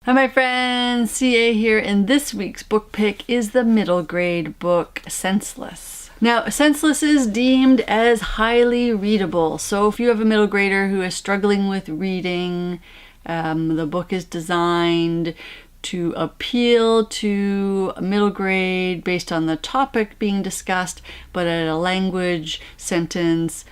Hi my friends, CA here, and this week's book pick is the middle grade book Senseless. Now, Senseless is deemed as highly readable, so if you have a middle grader who is struggling with reading, the book is designed to appeal to a middle grade based on the topic being discussed, but at a language, sentence,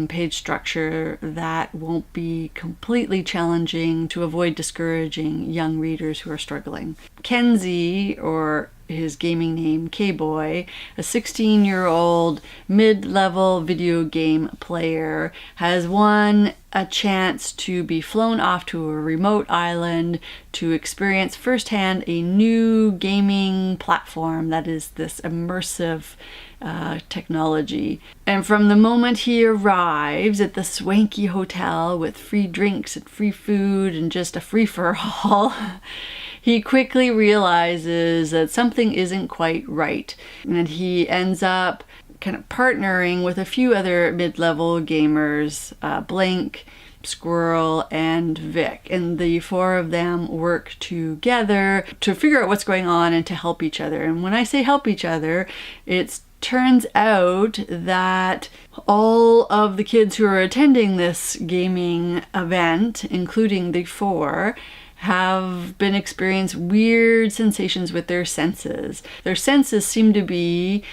page structure that won't be completely challenging to avoid discouraging young readers who are struggling. Kenzie, or his gaming name K-Boy, a 16-year-old mid-level video game player, has won a chance to be flown off to a remote island to experience firsthand a new gaming platform that is this immersive technology. And from the moment he arrives at the swanky hotel with free drinks and free food and just a free-for-all, he quickly realizes that something isn't quite right, and he ends up kind of partnering with a few other mid-level gamers, Blink, Squirrel, and Vic, and the four of them work together to figure out what's going on and to help each other. And when I say help each other, it turns out that all of the kids who are attending this gaming event, including the four, have been experiencing weird sensations with their senses. Their senses seem to be,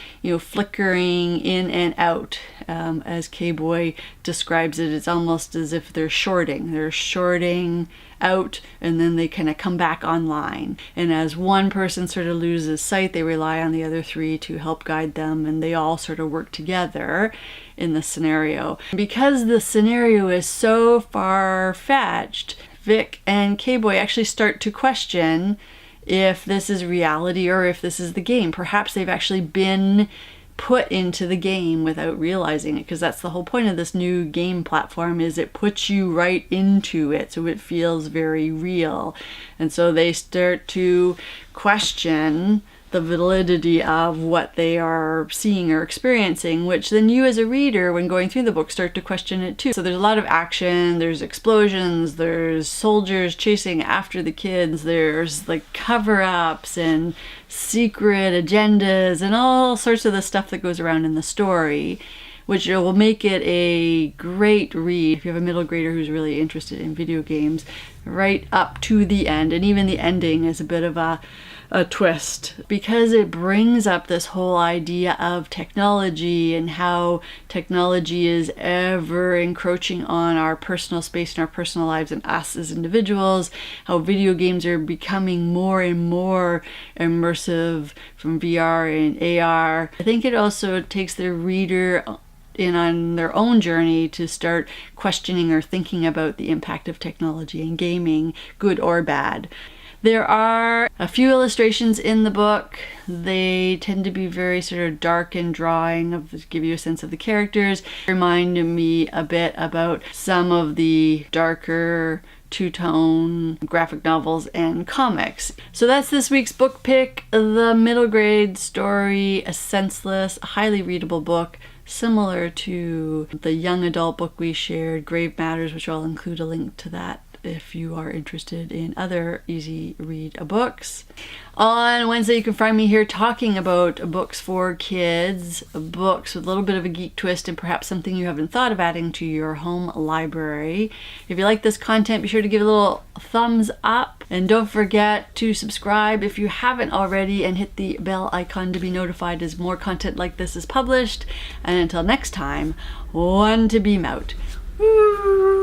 flickering in and out. As K-Boy describes it, it's almost as if they're shorting. They're shorting out and then they kind of come back online. And as one person sort of loses sight, they rely on the other three to help guide them, and they all sort of work together in the scenario. Because the scenario is so far-fetched, Vic and K-Boy actually start to question if this is reality or if this is the game. Perhaps they've actually been put into the game without realizing it, because that's the whole point of this new game platform, is it puts you right into it, so it feels very real. And so they start to question the validity of what they are seeing or experiencing, which then you as a reader, when going through the book, start to question it too. So there's a lot of action, there's explosions, there's soldiers chasing after the kids, there's like cover-ups and secret agendas and all sorts of the stuff that goes around in the story, which will make it a great read if you have a middle grader who's really interested in video games, right up to the end. And even the ending is a bit of a twist, because it brings up this whole idea of technology and how technology is ever encroaching on our personal space and our personal lives and us as individuals, how video games are becoming more and more immersive from VR and AR. I think it also takes the reader in on their own journey to start questioning or thinking about the impact of technology and gaming, good or bad. There are a few illustrations in the book. They tend to be very sort of dark and drawing, to give you a sense of the characters. Remind me a bit about some of the darker two-tone graphic novels and comics. So that's this week's book pick, the middle grade story, A Senseless, a highly readable book, similar to the young adult book we shared, Grave Matters, which I'll include a link to that if you are interested in other easy read books. On Wednesday, you can find me here talking about books for kids, books with a little bit of a geek twist and perhaps something you haven't thought of adding to your home library. If you like this content, be sure to give it a little thumbs up, and don't forget to subscribe if you haven't already, and hit the bell icon to be notified as more content like this is published. And until next time, one to beam out. Woo!